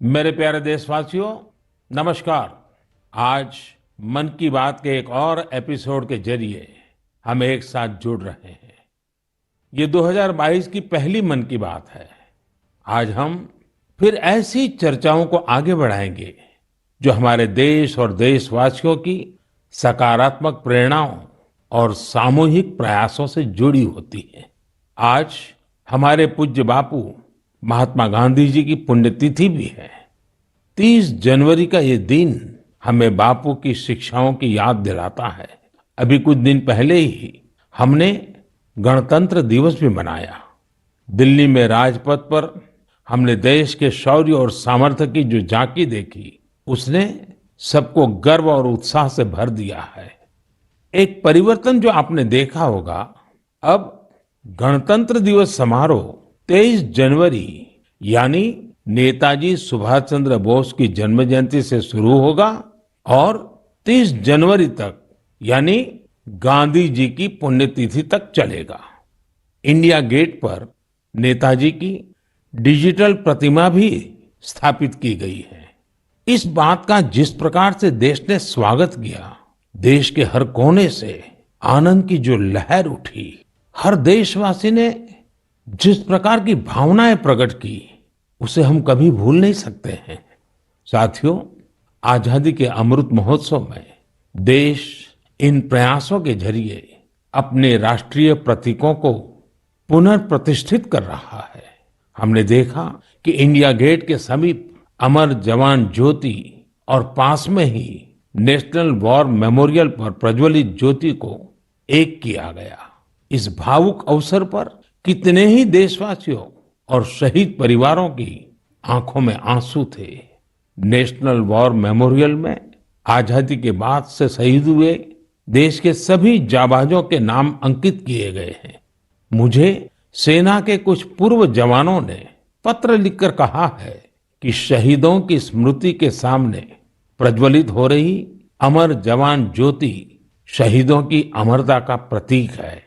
मेरे प्यारे देशवासियों, नमस्कार। आज मन की बात के एक और एपिसोड के जरिए हम एक साथ जुड़ रहे हैं। ये 2022 की पहली मन की बात है। आज हम फिर ऐसी चर्चाओं को आगे बढ़ाएंगे जो हमारे देश और देशवासियों की सकारात्मक प्रेरणाओं और सामूहिक प्रयासों से जुड़ी होती है। आज हमारे पूज्य बापू महात्मा गांधी जी की पुण्यतिथि भी है। 30 जनवरी का ये दिन हमें बापू की शिक्षाओं की याद दिलाता है। अभी कुछ दिन पहले ही हमने गणतंत्र दिवस भी मनाया। दिल्ली में राजपथ पर हमने देश के शौर्य और सामर्थ्य की जो झांकी देखी, उसने सबको गर्व और उत्साह से भर दिया है। एक परिवर्तन जो आपने देखा होगा, अब गणतंत्र दिवस समारोह 23 जनवरी यानी नेताजी सुभाष चंद्र बोस की जन्म जयंती से शुरू होगा और 30 जनवरी तक यानी गांधी जी की पुण्यतिथि तक चलेगा। इंडिया गेट पर नेताजी की डिजिटल प्रतिमा भी स्थापित की गई है। इस बात का जिस प्रकार से देश ने स्वागत किया, देश के हर कोने से आनंद की जो लहर उठी, हर देशवासी ने जिस प्रकार की भावनाएं प्रकट की, उसे हम कभी भूल नहीं सकते हैं। साथियों, आजादी के अमृत महोत्सव में देश इन प्रयासों के जरिए अपने राष्ट्रीय प्रतीकों को पुनर्प्रतिष्ठित कर रहा है। हमने देखा कि इंडिया गेट के समीप अमर जवान ज्योति और पास में ही नेशनल वॉर मेमोरियल पर प्रज्वलित ज्योति को एक किया गया। इस भावुक अवसर पर कितने ही देशवासियों और शहीद परिवारों की आंखों में आंसू थे। नेशनल वॉर मेमोरियल में आजादी के बाद से शहीद हुए देश के सभी जाबाजों के नाम अंकित किए गए हैं। मुझे सेना के कुछ पूर्व जवानों ने पत्र लिखकर कहा है कि शहीदों की स्मृति के सामने प्रज्वलित हो रही अमर जवान ज्योति शहीदों की अमरता का प्रतीक है।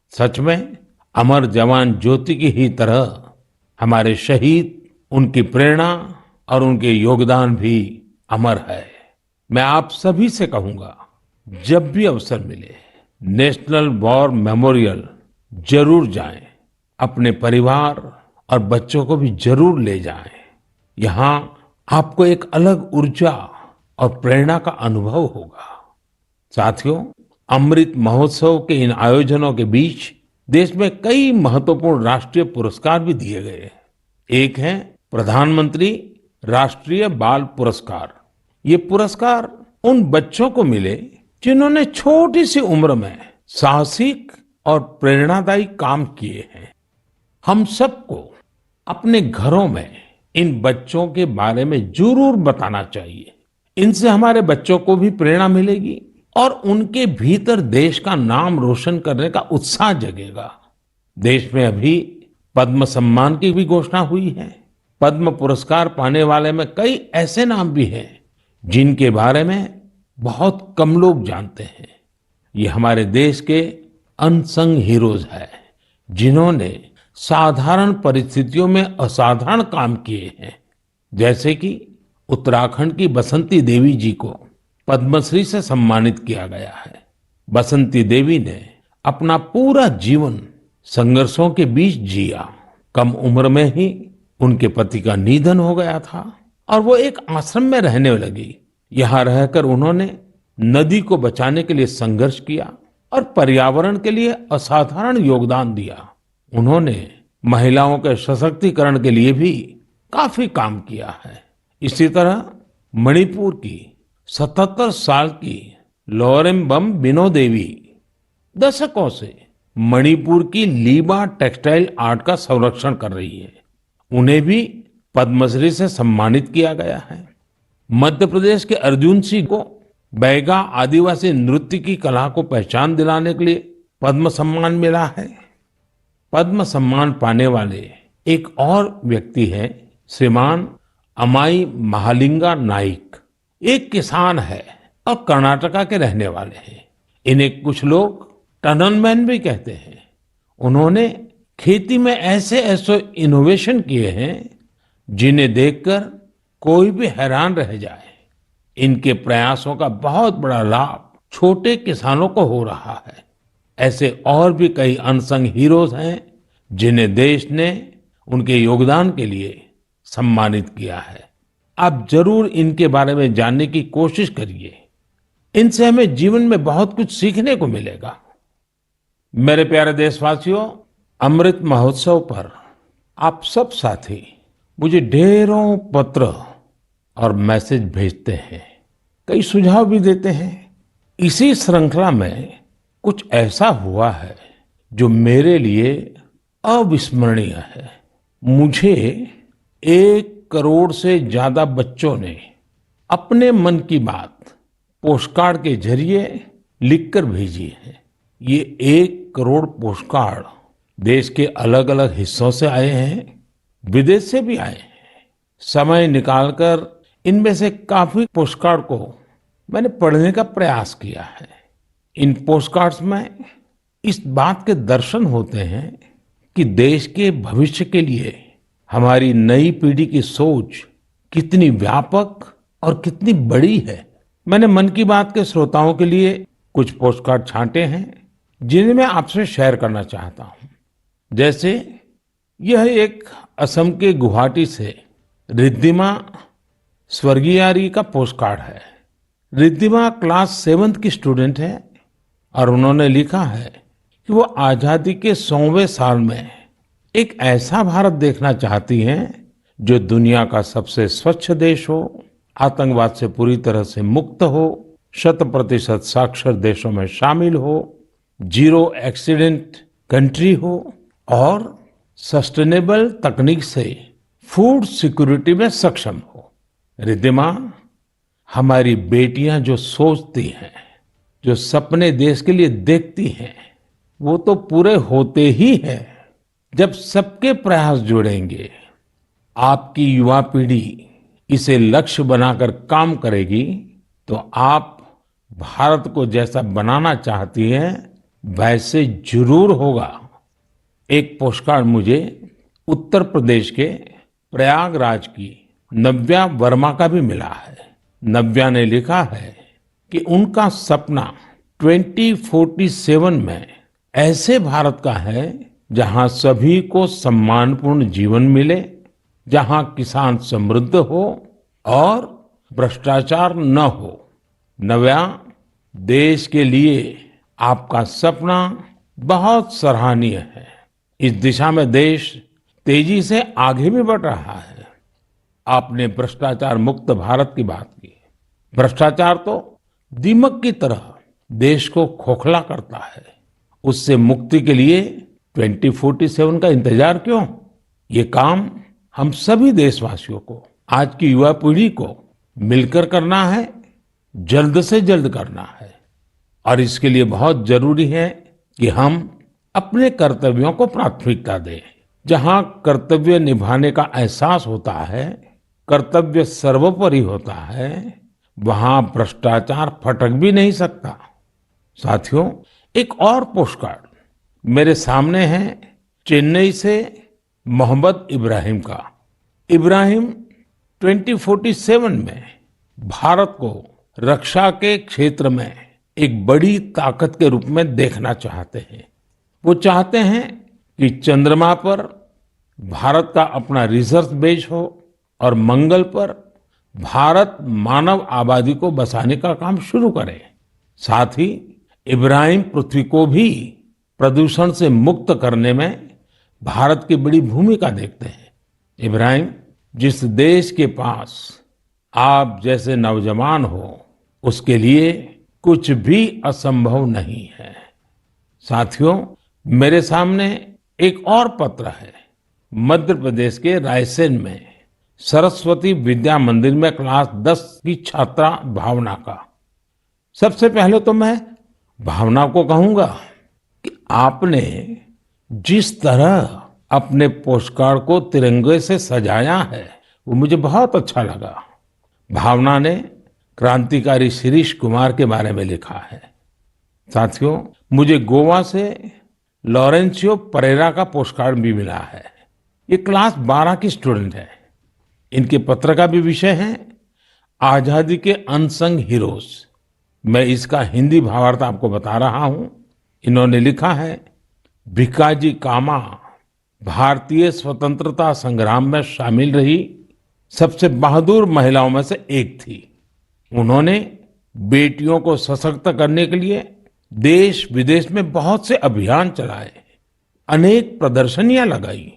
सच में अमर जवान ज्योति की ही तरह हमारे शहीद, उनकी प्रेरणा और उनके योगदान भी अमर है। मैं आप सभी से कहूंगा, जब भी अवसर मिले नेशनल वॉर मेमोरियल जरूर जाएं। अपने परिवार और बच्चों को भी जरूर ले जाएं। यहाँ आपको एक अलग ऊर्जा और प्रेरणा का अनुभव होगा। साथियों, अमृत महोत्सव के इन आयोजनों के बीच देश में कई महत्वपूर्ण राष्ट्रीय पुरस्कार भी दिए गए। एक है प्रधानमंत्री राष्ट्रीय बाल पुरस्कार। ये पुरस्कार उन बच्चों को मिले जिन्होंने छोटी सी उम्र में साहसिक और प्रेरणादायी काम किए हैं। हम सबको अपने घरों में इन बच्चों के बारे में जरूर बताना चाहिए। इनसे हमारे बच्चों को भी प्रेरणा मिलेगी और उनके भीतर देश का नाम रोशन करने का उत्साह जगेगा। देश में अभी पद्म सम्मान की भी घोषणा हुई है। पद्म पुरस्कार पाने वाले में कई ऐसे नाम भी हैं जिनके बारे में बहुत कम लोग जानते हैं। ये हमारे देश के अनसंग हीरोज हैं, जिन्होंने साधारण परिस्थितियों में असाधारण काम किए हैं। जैसे कि उत्तराखंड की बसंती देवी जी को पद्मश्री से सम्मानित किया गया है। बसंती देवी ने अपना पूरा जीवन संघर्षों के बीच जिया। कम उम्र में ही उनके पति का निधन हो गया था और वो एक आश्रम में रहने लगी। यहाँ रहकर उन्होंने नदी को बचाने के लिए संघर्ष किया और पर्यावरण के लिए असाधारण योगदान दिया। उन्होंने महिलाओं के सशक्तिकरण के लिए भी काफी काम किया है। इसी तरह मणिपुर की 77 साल की लोरेम्बम बिनो देवी दशकों से मणिपुर की लीबा टेक्सटाइल आर्ट का संरक्षण कर रही है। उन्हें भी पद्मश्री से सम्मानित किया गया है। मध्य प्रदेश के अर्जुन सिंह को बैगा आदिवासी नृत्य की कला को पहचान दिलाने के लिए पद्म सम्मान मिला है। पद्म सम्मान पाने वाले एक और व्यक्ति है श्रीमान अमाई महालिंगा नाइक। एक किसान है और कर्नाटका के रहने वाले हैं। इन्हें कुछ लोग टनल मैन भी कहते हैं। उन्होंने खेती में ऐसे ऐसे इनोवेशन किए हैं जिन्हें देखकर कोई भी हैरान रह जाए। इनके प्रयासों का बहुत बड़ा लाभ छोटे किसानों को हो रहा है। ऐसे और भी कई अनसंग हीरोज हैं जिन्हें देश ने उनके योगदान के लिए सम्मानित किया है। आप जरूर इनके बारे में जानने की कोशिश करिए। इनसे हमें जीवन में बहुत कुछ सीखने को मिलेगा। मेरे प्यारे देशवासियों, अमृत महोत्सव पर आप सब साथी मुझे ढेरों पत्र और मैसेज भेजते हैं, कई सुझाव भी देते हैं। इसी श्रृंखला में कुछ ऐसा हुआ है जो मेरे लिए अविस्मरणीय है। मुझे 1 करोड़ से ज्यादा बच्चों ने अपने मन की बात पोस्टकार्ड के जरिए लिखकर भेजी है। ये 1 करोड़ पोस्टकार्ड देश के अलग अलग हिस्सों से आए हैं, विदेश से भी आए हैं। समय निकालकर इनमें से काफी पोस्टकार्ड को मैंने पढ़ने का प्रयास किया है। इन पोस्टकार्ड्स में इस बात के दर्शन होते हैं कि देश के भविष्य के लिए हमारी नई पीढ़ी की सोच कितनी व्यापक और कितनी बड़ी है। मैंने मन की बात के श्रोताओं के लिए कुछ पोस्टकार्ड छांटे हैं जिन्हें मैं आपसे शेयर करना चाहता हूं। जैसे यह एक असम के गुवाहाटी से रिद्धिमा स्वर्गियारी का पोस्टकार्ड है। रिद्धिमा क्लास 7th की स्टूडेंट है और उन्होंने लिखा है कि वो आजादी के 100वें साल में एक ऐसा भारत देखना चाहती हैं जो दुनिया का सबसे स्वच्छ देश हो, आतंकवाद से पूरी तरह से मुक्त हो, 100% साक्षर देशों में शामिल हो, जीरो एक्सीडेंट कंट्री हो और सस्टेनेबल तकनीक से फूड सिक्योरिटी में सक्षम हो। रिद्धिमा, हमारी बेटियां जो सोचती हैं, जो सपने देश के लिए देखती हैं, वो तो पूरे होते ही हैं जब सबके प्रयास जुड़ेंगे। आपकी युवा पीढ़ी इसे लक्ष्य बनाकर काम करेगी तो आप भारत को जैसा बनाना चाहती हैं वैसे जरूर होगा। एक पोस्टकार्ड मुझे उत्तर प्रदेश के प्रयागराज की नव्या वर्मा का भी मिला है। नव्या ने लिखा है कि उनका सपना 2047 में ऐसे भारत का है जहां सभी को सम्मानपूर्ण जीवन मिले, जहां किसान समृद्ध हो और भ्रष्टाचार न हो। नव्या, देश के लिए आपका सपना बहुत सराहनीय है। इस दिशा में देश तेजी से आगे भी बढ़ रहा है। आपने भ्रष्टाचार मुक्त भारत की बात की। भ्रष्टाचार तो दीमक की तरह देश को खोखला करता है। उससे मुक्ति के लिए 2047 का इंतजार क्यों? ये काम हम सभी देशवासियों को, आज की युवा पीढ़ी को मिलकर करना है, जल्द से जल्द करना है। और इसके लिए बहुत जरूरी है कि हम अपने कर्तव्यों को प्राथमिकता दें। जहां कर्तव्य निभाने का एहसास होता है, कर्तव्य सर्वोपरि होता है, वहां भ्रष्टाचार फटक भी नहीं सकता। साथियों, एक और पोस्टकार्ड मेरे सामने है चेन्नई से मोहम्मद इब्राहिम का। इब्राहिम 2047 में भारत को रक्षा के क्षेत्र में एक बड़ी ताकत के रूप में देखना चाहते हैं। वो चाहते हैं कि चंद्रमा पर भारत का अपना रिसर्च बेस हो और मंगल पर भारत मानव आबादी को बसाने का काम शुरू करे। साथ ही इब्राहिम पृथ्वी को भी प्रदूषण से मुक्त करने में भारत की बड़ी भूमिका देखते हैं। इब्राहिम, जिस देश के पास आप जैसे नौजवान हो, उसके लिए कुछ भी असंभव नहीं है। साथियों, मेरे सामने एक और पत्र है मध्य प्रदेश के रायसेन में सरस्वती विद्या मंदिर में क्लास 10 की छात्रा भावना का। सबसे पहले तो मैं भावना को कहूंगा कि आपने जिस तरह अपने पोस्टकार्ड को तिरंगे से सजाया है वो मुझे बहुत अच्छा लगा। भावना ने क्रांतिकारी शिरीष कुमार के बारे में लिखा है। साथियों, मुझे गोवा से लॉरेंशियो परेरा का पोस्टकार्ड भी मिला है। ये क्लास 12 की स्टूडेंट है। इनके पत्र का भी विषय है आजादी के अनसंग हीरोज। मैं इसका हिंदी भावार्थ आपको बता रहा हूं। इन्होंने लिखा है, भिकाजी कामा भारतीय स्वतंत्रता संग्राम में शामिल रही सबसे बहादुर महिलाओं में से एक थी। उन्होंने बेटियों को सशक्त करने के लिए देश विदेश में बहुत से अभियान चलाए, अनेक प्रदर्शनियां लगाई।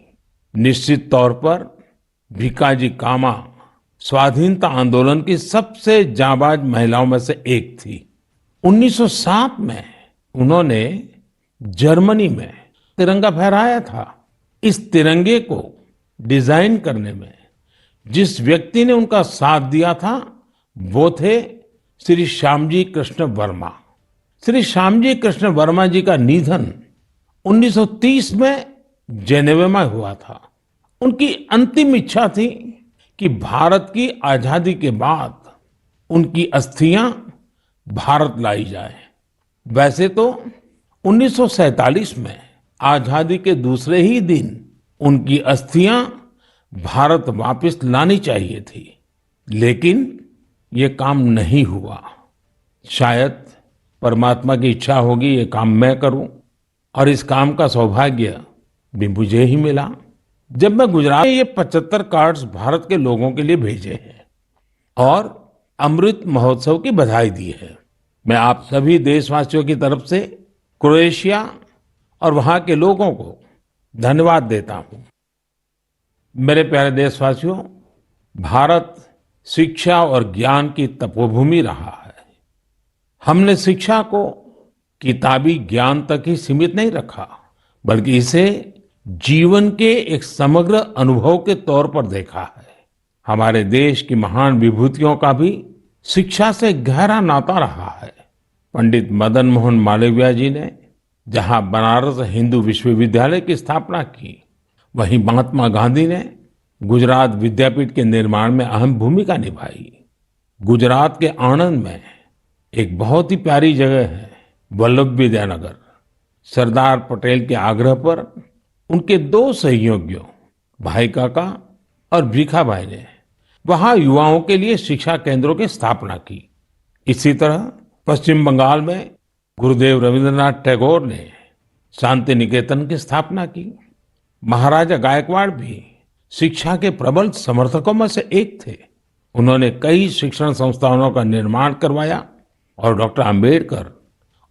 निश्चित तौर पर भिकाजी कामा स्वाधीनता आंदोलन की सबसे जाबाज महिलाओं में से एक थी। 1907 में उन्होंने जर्मनी में तिरंगा फहराया था। इस तिरंगे को डिजाइन करने में जिस व्यक्ति ने उनका साथ दिया था वो थे श्री श्यामजी कृष्ण वर्मा। श्री श्यामजी कृष्ण वर्मा जी का निधन 1930 में जेनेवा में हुआ था। उनकी अंतिम इच्छा थी कि भारत की आजादी के बाद उनकी अस्थियां भारत लाई जाए। वैसे तो 1947 में आजादी के दूसरे ही दिन उनकी अस्थियां भारत वापस लानी चाहिए थी, लेकिन ये काम नहीं हुआ। शायद परमात्मा की इच्छा होगी ये काम मैं करूं, और इस काम का सौभाग्य भी मुझे ही मिला जब मैं गुजरात में ये 75 कार्ड्स भारत के लोगों के लिए भेजे हैं और अमृत महोत्सव की बधाई दी है। मैं आप सभी देशवासियों की तरफ से क्रोएशिया और वहां के लोगों को धन्यवाद देता हूं। मेरे प्यारे देशवासियों, भारत शिक्षा और ज्ञान की तपोभूमि रहा है। हमने शिक्षा को किताबी ज्ञान तक ही सीमित नहीं रखा, बल्कि इसे जीवन के एक समग्र अनुभव के तौर पर देखा है। हमारे देश की महान विभूतियों का भी शिक्षा से गहरा नाता रहा है। पंडित मदन मोहन मालवीय जी ने जहां बनारस हिंदू विश्वविद्यालय की स्थापना की, वहीं महात्मा गांधी ने गुजरात विद्यापीठ के निर्माण में अहम भूमिका निभाई। गुजरात के आणंद में एक बहुत ही प्यारी जगह है वल्लभ विद्यानगर। सरदार पटेल के आग्रह पर उनके दो सहयोगियों भाई काका और भीखाभाई ने वहां युवाओं के लिए शिक्षा केंद्रों की स्थापना की। इसी तरह पश्चिम बंगाल में गुरुदेव रविंद्रनाथ टैगोर ने शांति निकेतन की स्थापना की। महाराजा गायकवाड़ भी शिक्षा के प्रबल समर्थकों में से एक थे। उन्होंने कई शिक्षण संस्थानों का निर्माण करवाया और डॉक्टर अंबेडकर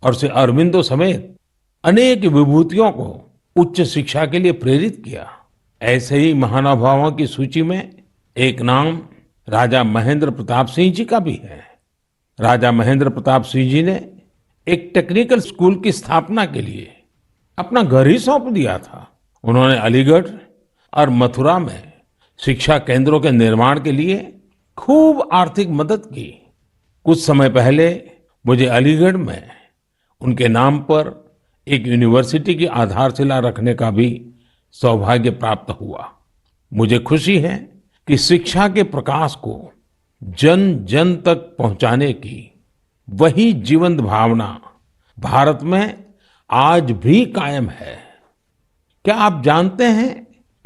और श्री अरविंदो समेत अनेक विभूतियों को उच्च शिक्षा के लिए प्रेरित किया। ऐसे ही महानुभावों की सूची में एक नाम राजा महेंद्र प्रताप सिंह जी का भी है। राजा महेंद्र प्रताप सिंह जी ने एक टेक्निकल स्कूल की स्थापना के लिए अपना घर ही सौंप दिया था। उन्होंने अलीगढ़ और मथुरा में शिक्षा केंद्रों के निर्माण के लिए खूब आर्थिक मदद की। कुछ समय पहले मुझे अलीगढ़ में उनके नाम पर एक यूनिवर्सिटी की आधारशिला रखने का भी सौभाग्य प्राप्त हुआ। मुझे खुशी है कि शिक्षा के प्रकाश को जन जन तक पहुंचाने की वही जीवंत भावना भारत में आज भी कायम है। क्या आप जानते हैं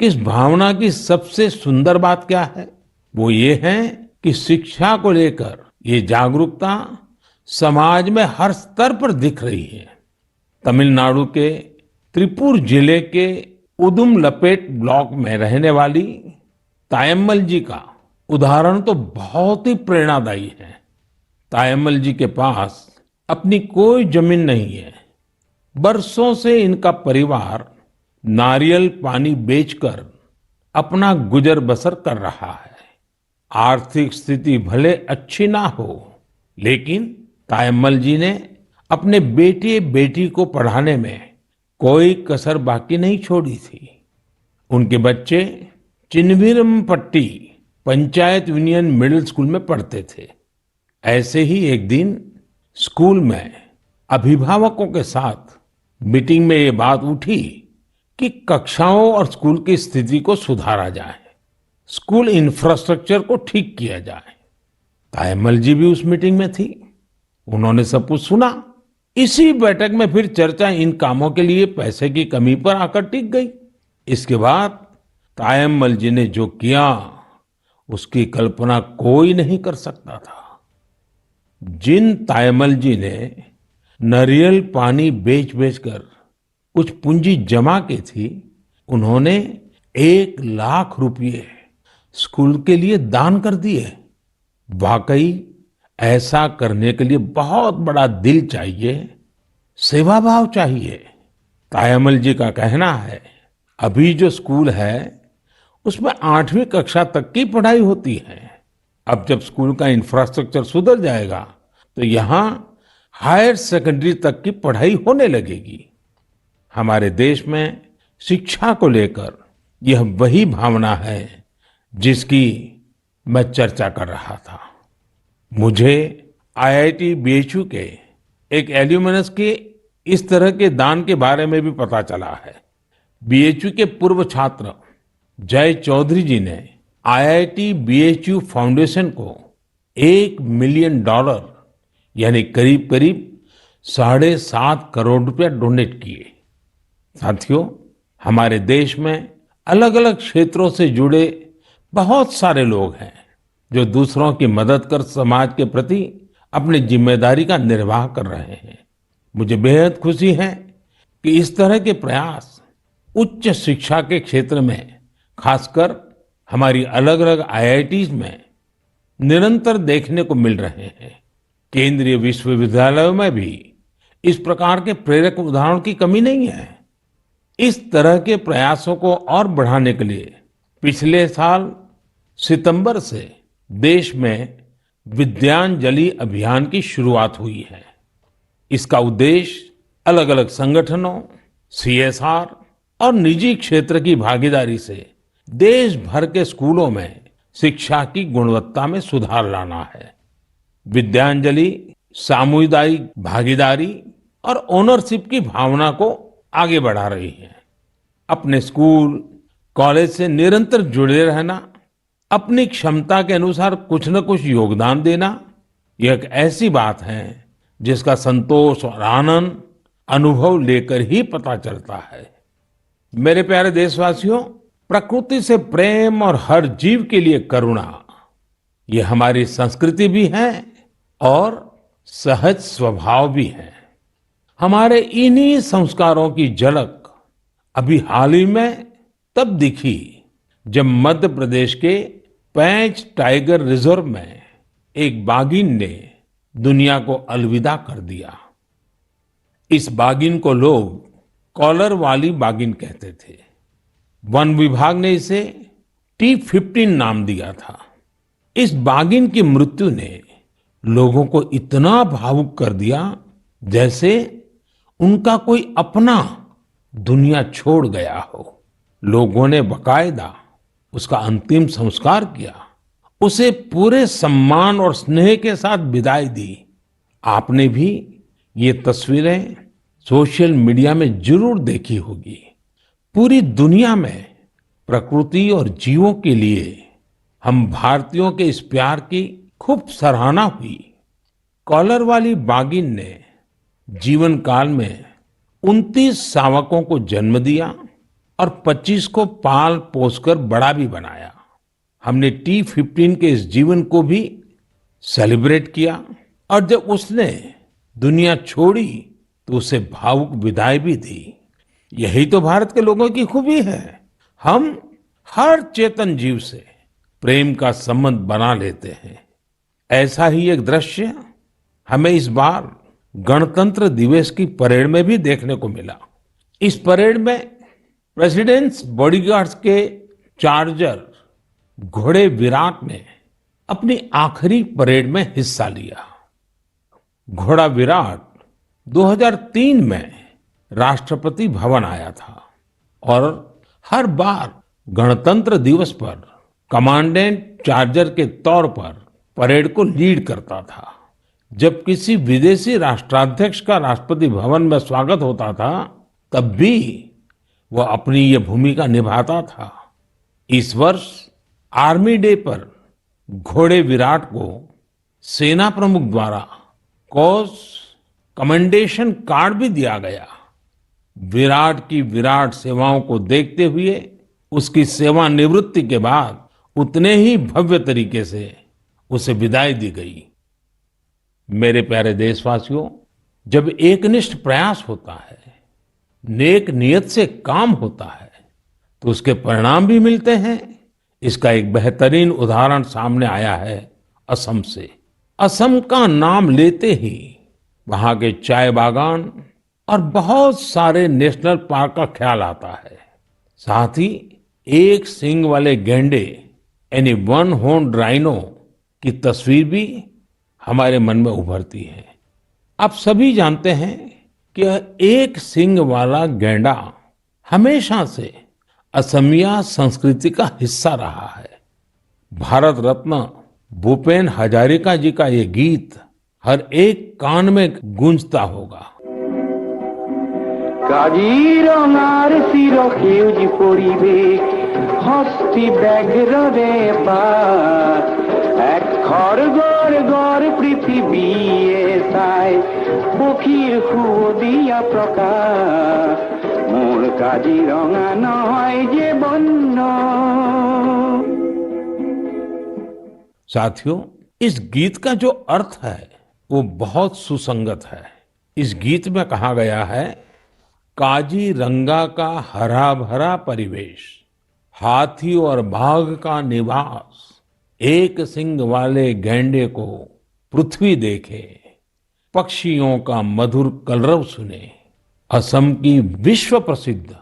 कि इस भावना की सबसे सुंदर बात क्या है? वो ये है कि शिक्षा को लेकर ये जागरूकता समाज में हर स्तर पर दिख रही है। तमिलनाडु के त्रिपुर जिले के उदुमलपेट ब्लॉक में रहने वाली तायम्मल जी का उदाहरण तो बहुत ही प्रेरणादायी है। तायम्मल जी के पास अपनी कोई जमीन नहीं है। बरसों से इनका परिवार नारियल पानी बेचकर अपना गुजर बसर कर रहा है। आर्थिक स्थिति भले अच्छी ना हो, लेकिन तायम्मल जी ने अपने बेटे बेटी को पढ़ाने में कोई कसर बाकी नहीं छोड़ी थी। उनके बच्चे Chinnaveerampatti panchayat union middle school में पढ़ते थे। ऐसे ही एक दिन स्कूल में अभिभावकों के साथ मीटिंग में ये बात उठी कि कक्षाओं और स्कूल की स्थिति को सुधारा जाए, स्कूल इंफ्रास्ट्रक्चर को ठीक किया जाए। तायम्मल जी भी उस मीटिंग में थी। उन्होंने सब कुछ सुना। इसी बैठक में फिर चर्चा इन कामों के लिए पैसे की कमी पर आकर टिक गई। इसके बाद तायम्मल जी ने जो किया उसकी कल्पना कोई नहीं कर सकता था। जिन तायम्मल जी ने नारियल पानी बेच-बेच कर कुछ पूंजी जमा की थी, उन्होंने 1 लाख रुपए स्कूल के लिए दान कर दिए। वाकई ऐसा करने के लिए बहुत बड़ा दिल चाहिए, सेवा भाव चाहिए। तायम्मल जी का कहना है, अभी जो स्कूल है उसमें 8वीं कक्षा तक की पढ़ाई होती है। अब जब स्कूल का इंफ्रास्ट्रक्चर सुधर जाएगा तो यहाँ हायर सेकेंडरी तक की पढ़ाई होने लगेगी। हमारे देश में शिक्षा को लेकर यह वही भावना है जिसकी मैं चर्चा कर रहा था। मुझे आईआईटी बीएचयू के एक एल्यूमिनस के इस तरह के दान के बारे में भी पता चला है। बीएचयू के पूर्व छात्र जय चौधरी जी ने आईआईटी बीएचयू फाउंडेशन को $1 मिलियन यानी करीब करीब 7.5 करोड़ रुपया डोनेट किए। साथियों, हमारे देश में अलग अलग क्षेत्रों से जुड़े बहुत सारे लोग हैं जो दूसरों की मदद कर समाज के प्रति अपनी जिम्मेदारी का निर्वाह कर रहे हैं। मुझे बेहद खुशी है कि इस तरह के प्रयास उच्च शिक्षा के क्षेत्र में, खासकर हमारी अलग अलग आईआईटीज में निरंतर देखने को मिल रहे हैं। केंद्रीय विश्वविद्यालयों में भी इस प्रकार के प्रेरक उदाहरणों की कमी नहीं है। इस तरह के प्रयासों को और बढ़ाने के लिए पिछले साल सितंबर से देश में विद्यांजलि अभियान की शुरुआत हुई है। इसका उद्देश्य अलग अलग संगठनों, सीएसआर और निजी क्षेत्र की भागीदारी से देश भर के स्कूलों में शिक्षा की गुणवत्ता में सुधार लाना है। विद्यांजलि सामुदायिक भागीदारी और ओनरशिप की भावना को आगे बढ़ा रही है। अपने स्कूल, कॉलेज से निरंतर जुड़े रहना, अपनी क्षमता के अनुसार कुछ न कुछ योगदान देना, यह एक ऐसी बात है जिसका संतोष और आनंद अनुभव लेकर ही पता चलता है। मेरे प्यारे देशवासियों, प्रकृति से प्रेम और हर जीव के लिए करुणा, ये हमारी संस्कृति भी है और सहज स्वभाव भी है। हमारे इन्हीं संस्कारों की झलक अभी हाल ही में तब दिखी जब मध्य प्रदेश के पेंच टाइगर रिजर्व में एक बाघिन ने दुनिया को अलविदा कर दिया। इस बाघिन को लोग कॉलर वाली बाघिन कहते थे। वन विभाग ने इसे T15 नाम दिया था। इस बाघिन की मृत्यु ने लोगों को इतना भावुक कर दिया जैसे उनका कोई अपना दुनिया छोड़ गया हो। लोगों ने बाकायदा उसका अंतिम संस्कार किया, उसे पूरे सम्मान और स्नेह के साथ विदाई दी। आपने भी ये तस्वीरें सोशल मीडिया में जरूर देखी होगी। पूरी दुनिया में प्रकृति और जीवों के लिए हम भारतीयों के इस प्यार की खूब सराहना हुई। कॉलर वाली बाघिन ने जीवन काल में 29 शावकों को जन्म दिया और 25 को पाल पोसकर बड़ा भी बनाया। हमने T15 के इस जीवन को भी सेलिब्रेट किया और जब उसने दुनिया छोड़ी तो उसे भावुक विदाई भी दी। यही तो भारत के लोगों की खूबी है। हम हर चेतन जीव से प्रेम का संबंध बना लेते हैं। ऐसा ही एक दृश्य हमें इस बार गणतंत्र दिवस की परेड में भी देखने को मिला। इस परेड में प्रेसिडेंट्स बॉडीगार्ड्स के चार्जर घोड़े विराट ने अपनी आखिरी परेड में हिस्सा लिया। घोड़ा विराट 2003 में राष्ट्रपति भवन आया था और हर बार गणतंत्र दिवस पर कमांडेंट चार्जर के तौर पर परेड को लीड करता था। जब किसी विदेशी राष्ट्राध्यक्ष का राष्ट्रपति भवन में स्वागत होता था, तब भी वह अपनी ये भूमिका निभाता था। इस वर्ष आर्मी डे पर घोड़े विराट को सेना प्रमुख द्वारा कॉज कमेंडेशन कार्ड भी दिया गया। विराट की विराट सेवाओं को देखते हुए उसकी सेवानिवृत्ति के बाद उतने ही भव्य तरीके से उसे विदाई दी गई। मेरे प्यारे देशवासियों, जब एकनिष्ठ प्रयास होता है, नेक नियत से काम होता है, तो उसके परिणाम भी मिलते हैं। इसका एक बेहतरीन उदाहरण सामने आया है असम से। असम का नाम लेते ही वहां के चाय बागान और बहुत सारे नेशनल पार्क का ख्याल आता है। साथ ही एक सींग वाले गैंडे यानी वन हॉर्न्ड राइनो की तस्वीर भी हमारे मन में उभरती है। आप सभी जानते हैं कि एक सींग वाला गैंडा हमेशा से असमिया संस्कृति का हिस्सा रहा है। भारत रत्न भूपेन हजारिका जी का ये गीत हर एक कान में गूंजता होगा। কাজিৰঙাৰ চিৰ সেউজ পৰিৱেশ হস্তি ব্যাঘ্ৰৰে পাত এক খড়গড় গড় পৃথিৱীয়ে চাই পক্ষীৰ সুৱদীয়া প্ৰকাশ মোৰ কাজিৰঙা নহয় যে বন্য। साथियों, इस गीत का जो अर्थ है वो बहुत सुसंगत है। इस गीत में कहा गया है, काजीरंगा का हरा भरा परिवेश, हाथी और बाघ का निवास, एक सींग वाले गैंडे को पृथ्वी देखे, पक्षियों का मधुर कलरव सुने। असम की विश्व प्रसिद्ध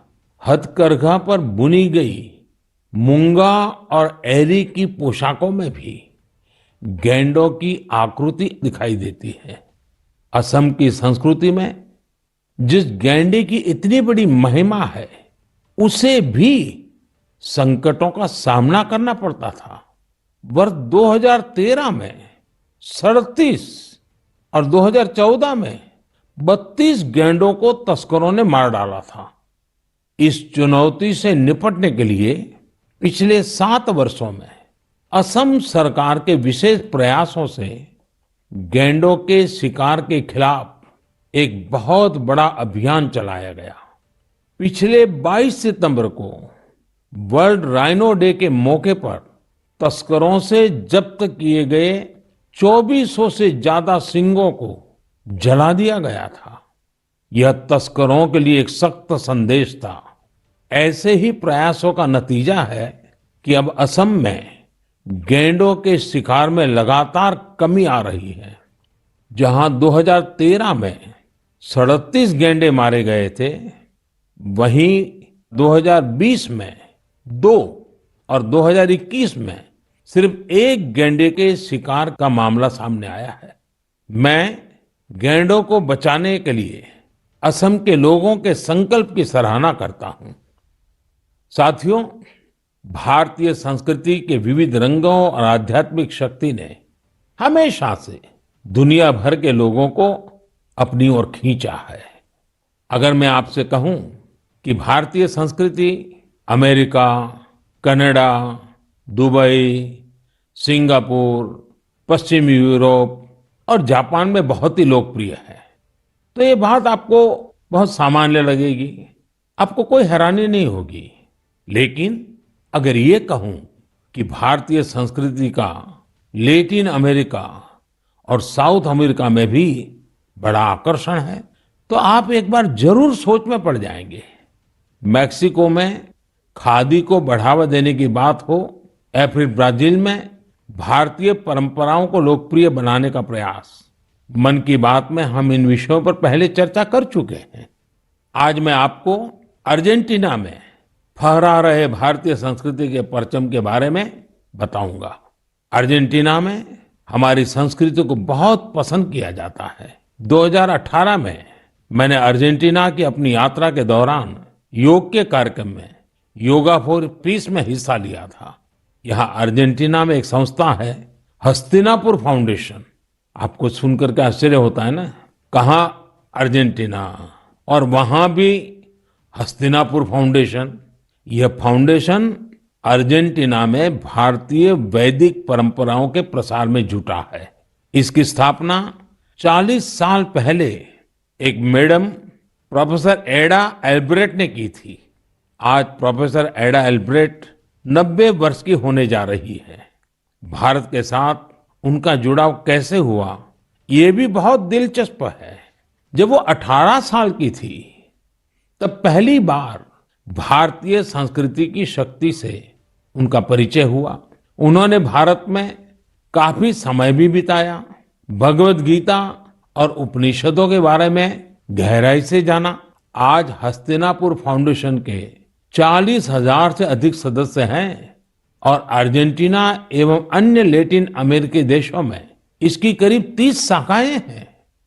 हथकरघा पर बुनी गई मूंगा और एरी की पोशाकों में भी गैंडों की आकृति दिखाई देती है। असम की संस्कृति में जिस गैंडे की इतनी बड़ी महिमा है, उसे भी संकटों का सामना करना पड़ता था। वर्ष 2013 में 37 और 2014 में 32 गैंडों को तस्करों ने मार डाला था। इस चुनौती से निपटने के लिए पिछले 7 वर्षों में असम सरकार के विशेष प्रयासों से गैंडों के शिकार के खिलाफ एक बहुत बड़ा अभियान चलाया गया। पिछले 22 सितंबर को वर्ल्ड राइनो डे के मौके पर तस्करों से जब्त किए गए 2400 से ज्यादा सींगों को जला दिया गया था। यह तस्करों के लिए एक सख्त संदेश था। ऐसे ही प्रयासों का नतीजा है कि अब असम में गैंडों के शिकार में लगातार कमी आ रही है। जहां 2013 में 37 गैंडे मारे गए थे, वहीं 2020 में 2 और 2021 में सिर्फ 1 गैंडे के शिकार का मामला सामने आया है। मैं गैंडों को बचाने के लिए असम के लोगों के संकल्प की सराहना करता हूं। साथियों, भारतीय संस्कृति के विविध रंगों और आध्यात्मिक शक्ति ने हमेशा से दुनिया भर के लोगों को अपनी ओर खींचा है। अगर मैं आपसे कहूं कि भारतीय संस्कृति अमेरिका, कनाडा, दुबई, सिंगापुर, पश्चिमी यूरोप और जापान में बहुत ही लोकप्रिय है, तो ये बात आपको बहुत सामान्य लगेगी, आपको कोई हैरानी नहीं होगी। लेकिन अगर ये कहूं कि भारतीय संस्कृति का लैटिन अमेरिका और साउथ अमेरिका में भी बड़ा आकर्षण है, तो आप एक बार जरूर सोच में पड़ जाएंगे। मैक्सिको में खादी को बढ़ावा देने की बात हो या फिर ब्राजील में भारतीय परंपराओं को लोकप्रिय बनाने का प्रयास, मन की बात में हम इन विषयों पर पहले चर्चा कर चुके हैं। आज मैं आपको अर्जेंटीना में फहरा रहे भारतीय संस्कृति के परचम के बारे में बताऊंगा। अर्जेंटीना में हमारी संस्कृति को बहुत पसंद किया जाता है। 2018 में मैंने अर्जेंटीना की अपनी यात्रा के दौरान योग के कार्यक्रम में योगा फॉर पीस में हिस्सा लिया था। यहाँ अर्जेंटीना में एक संस्था है, हस्तिनापुर फाउंडेशन। आपको सुनकर के आश्चर्य होता है ना, कहाँ अर्जेंटीना और वहां भी हस्तिनापुर फाउंडेशन। यह फाउंडेशन अर्जेंटीना में भारतीय वैदिक परंपराओं के प्रसार में जुटा है। इसकी स्थापना 40 साल पहले एक मैडम प्रोफेसर एडा एल्ब्रेट ने की थी। आज प्रोफेसर एडा एल्ब्रेट 90 वर्ष की होने जा रही है। भारत के साथ उनका जुड़ाव कैसे हुआ, ये भी बहुत दिलचस्प है। जब वो 18 साल की थी, तब पहली बार भारतीय संस्कृति की शक्ति से उनका परिचय हुआ। उन्होंने भारत में काफी समय भी बिताया, भगवत गीता और उपनिषदों के बारे में गहराई से जाना। आज हस्तिनापुर फाउंडेशन के 40,000 से अधिक सदस्य हैं और अर्जेंटीना एवं अन्य लैटिन अमेरिकी देशों में इसकी करीब 30 शाखाएं हैं।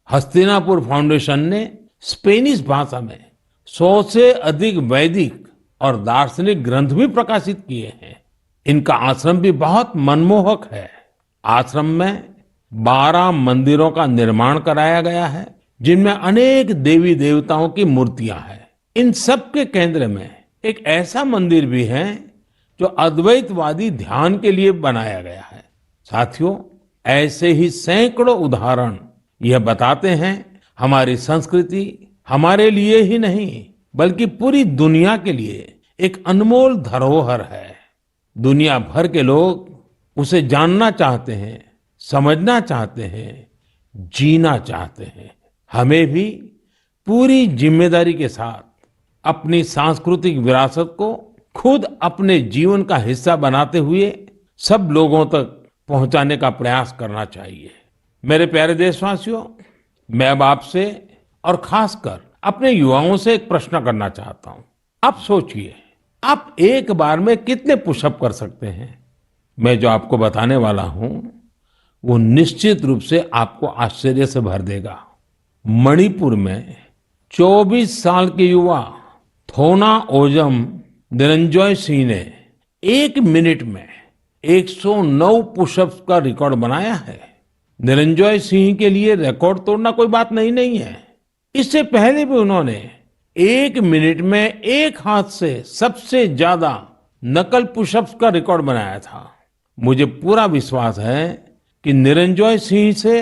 हस्तिनापुर फाउंडेशन ने स्पेनिश भाषा में 100 से अधिक वैदिक और दार्शनिक ग्रंथ भी प्रकाशित किए हैं। इनका आश्रम भी बहुत मनमोहक है। आश्रम में 12 मंदिरों का निर्माण कराया गया है, जिनमें अनेक देवी देवताओं की मूर्तियां हैं। इन सब के केंद्र में एक ऐसा मंदिर भी है जो अद्वैतवादी ध्यान के लिए बनाया गया है। साथियों, ऐसे ही सैकड़ों उदाहरण यह बताते हैं हमारी संस्कृति हमारे लिए ही नहीं बल्कि पूरी दुनिया के लिए एक अनमोल धरोहर है। दुनिया भर के लोग उसे जानना चाहते हैं, समझना चाहते हैं, जीना चाहते हैं। हमें भी पूरी जिम्मेदारी के साथ अपनी सांस्कृतिक विरासत को खुद अपने जीवन का हिस्सा बनाते हुए सब लोगों तक पहुंचाने का प्रयास करना चाहिए। मेरे प्यारे देशवासियों, मैं अब आपसे और खासकर अपने युवाओं से एक प्रश्न करना चाहता हूं। आप सोचिए, आप एक बार में कितने पुशअप कर सकते हैं? मैं जो आपको बताने वाला हूं वो निश्चित रूप से आपको आश्चर्य से भर देगा। मणिपुर में 24 साल के युवा थोना ओजम निरंजॉय सिंह ने 1 मिनट में 109 पुशअप्स का रिकॉर्ड बनाया है। निरंजॉय सिंह के लिए रिकॉर्ड तोड़ना कोई बात नहीं है। इससे पहले भी उन्होंने 1 मिनट में एक हाथ से सबसे ज्यादा नकल पुशअप्स का रिकॉर्ड बनाया था। मुझे पूरा विश्वास है कि निरंजॉय सिंह से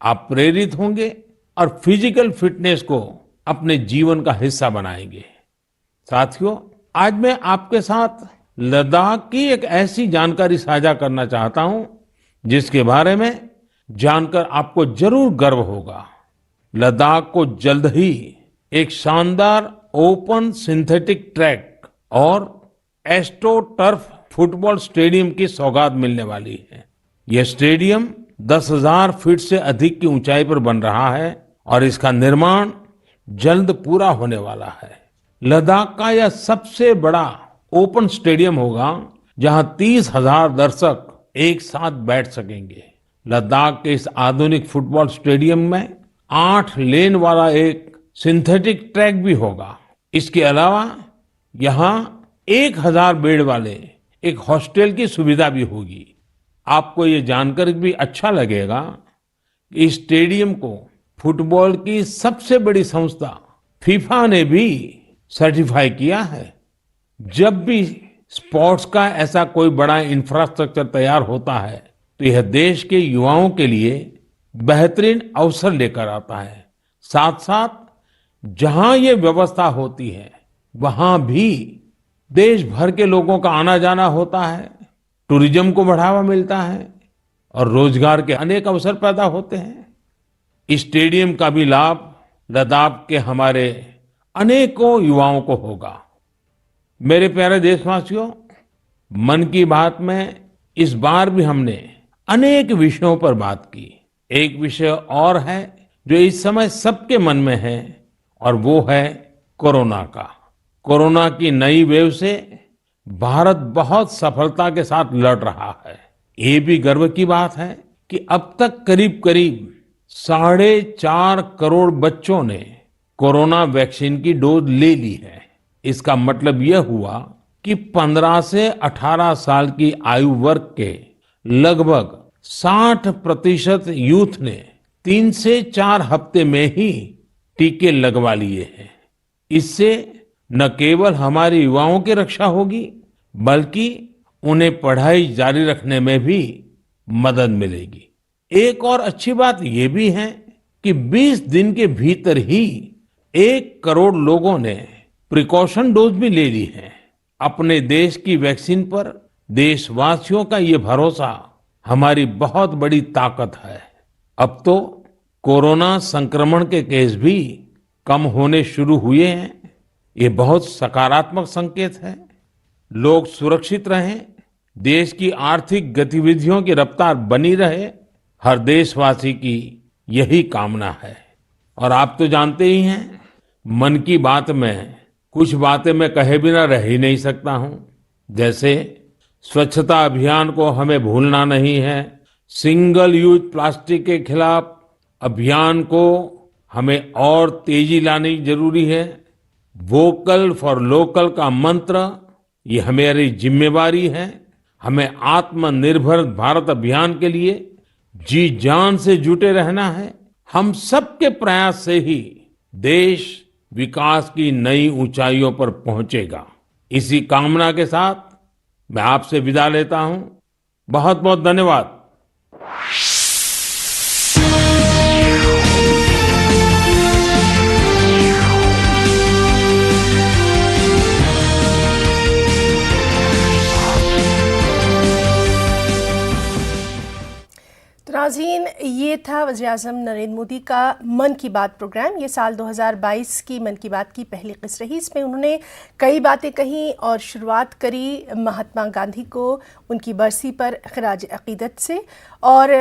आप प्रेरित होंगे और फिजिकल फिटनेस को अपने जीवन का हिस्सा बनाएंगे। साथियों, आज मैं आपके साथ लद्दाख की एक ऐसी जानकारी साझा करना चाहता हूं जिसके बारे में जानकर आपको जरूर गर्व होगा। लद्दाख को जल्द ही एक शानदार ओपन सिंथेटिक ट्रैक और एस्ट्रो टर्फ फुटबॉल स्टेडियम की सौगात मिलने वाली है। यह स्टेडियम 10,000 फीट से अधिक की ऊंचाई पर बन रहा है और इसका निर्माण जल्द पूरा होने वाला है। लद्दाख का यह सबसे बड़ा ओपन स्टेडियम होगा जहां 30,000 दर्शक एक साथ बैठ सकेंगे। लद्दाख के इस आधुनिक फुटबॉल स्टेडियम में 8 लेन वाला एक सिंथेटिक ट्रैक भी होगा। इसके अलावा यहाँ 1,000 बेड वाले एक हॉस्टल की सुविधा भी होगी। आपको ये जानकर भी अच्छा लगेगा कि इस स्टेडियम को फुटबॉल की सबसे बड़ी संस्था फीफा ने भी सर्टिफाई किया है। जब भी स्पोर्ट्स का ऐसा कोई बड़ा इंफ्रास्ट्रक्चर तैयार होता है तो यह देश के युवाओं के लिए बेहतरीन अवसर लेकर आता है। साथ साथ जहां ये व्यवस्था होती है वहां भी देश भर के लोगों का आना जाना होता है, टूरिज्म को बढ़ावा मिलता है और रोजगार के अनेक अवसर पैदा होते हैं। इस स्टेडियम का भी लाभ लद्दाख के हमारे अनेकों युवाओं को होगा। मेरे प्यारे देशवासियों, मन की बात में इस बार भी हमने अनेक विषयों पर बात की। एक विषय और है जो इस समय सबके मन में है और वो है कोरोना का। कोरोना की नई वेव से भारत बहुत सफलता के साथ लड़ रहा है। ये भी गर्व की बात है कि अब तक करीब करीब 4.5 करोड़ बच्चों ने कोरोना वैक्सीन की डोज ले ली है। इसका मतलब यह हुआ कि 15 से 18 साल की आयु वर्ग के लगभग 60% यूथ ने 3 से 4 हफ्ते में ही टीके लगवा लिए हैं। इससे न केवल हमारे युवाओं की रक्षा होगी बल्कि उन्हें पढ़ाई जारी रखने में भी मदद मिलेगी। एक और अच्छी बात यह भी है कि 20 दिन के भीतर ही 1 करोड़ लोगों ने प्रिकॉशन डोज भी ले ली है। अपने देश की वैक्सीन पर देशवासियों का ये भरोसा हमारी बहुत बड़ी ताकत है। अब तो कोरोना संक्रमण के केस भी कम होने शुरू हुए हैं। ये बहुत सकारात्मक संकेत है। लोग सुरक्षित रहें, देश की आर्थिक गतिविधियों की रफ्तार बनी रहे, हर देशवासी की यही कामना है। और आप तो जानते ही हैं, मन की बात में कुछ बातें मैं कहे बिना रह ही नहीं सकता हूं। जैसे स्वच्छता अभियान को हमें भूलना नहीं है, सिंगल यूज प्लास्टिक के खिलाफ अभियान को हमें और तेजी लानी जरूरी है। वोकल फॉर लोकल का मंत्र ये हमारी जिम्मेवारी है। हमें आत्मनिर्भर भारत अभियान के लिए जी जान से जुटे रहना है। हम सबके प्रयास से ही देश विकास की नई ऊंचाइयों पर पहुंचेगा। इसी कामना के साथ मैं आपसे विदा लेता हूं। बहुत बहुत धन्यवाद। नाज़रीन, ये था वज़ीर-ए-आज़म नरेंद्र मोदी का मन की बात प्रोग्राम। ये साल 2022 की मन की बात की पहली किस्त रही। इसमें उन्होंने कई बातें कही और शुरुआत करी महात्मा गांधी को उनकी बरसी पर खिराज अक़ीदत से। और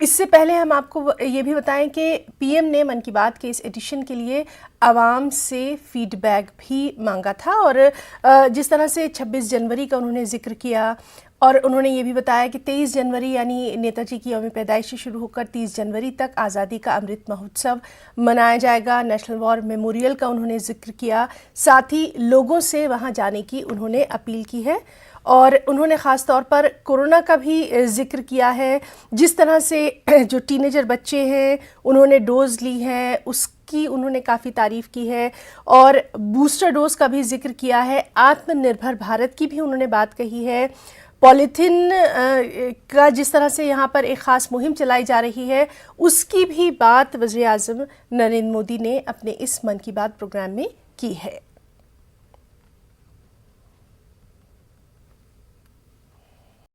इससे पहले हम आपको ये भी बताएं कि पीएम ने मन की बात के इस एडिशन के लिए आवाम से फीडबैक भी मांगा था। और जिस तरह से 26 जनवरी का उन्होंने जिक्र किया और उन्होंने ये भी बताया कि 23 जनवरी यानी नेताजी की यौम पैदाइश से शुरू होकर 30 जनवरी तक आज़ादी का अमृत महोत्सव मनाया जाएगा। नेशनल वॉर मेमोरियल का उन्होंने जिक्र किया। साथ ही लोगों से वहाँ जाने की उन्होंने अपील की है। और उन्होंने ख़ास तौर पर कोरोना का भी जिक्र किया है। जिस तरह से जो टीनेजर बच्चे हैं उन्होंने डोज ली है उसकी उन्होंने काफ़ी तारीफ़ की है। और बूस्टर डोज का भी जिक्र किया है। आत्मनिर्भर भारत की भी उन्होंने बात कही है। पॉलीथीन का जिस तरह से यहाँ पर एक ख़ास मुहिम चलाई जा रही है उसकी भी बात वज़ीर-ए-आज़म नरेंद्र मोदी ने अपने इस मन की बात प्रोग्राम में की है।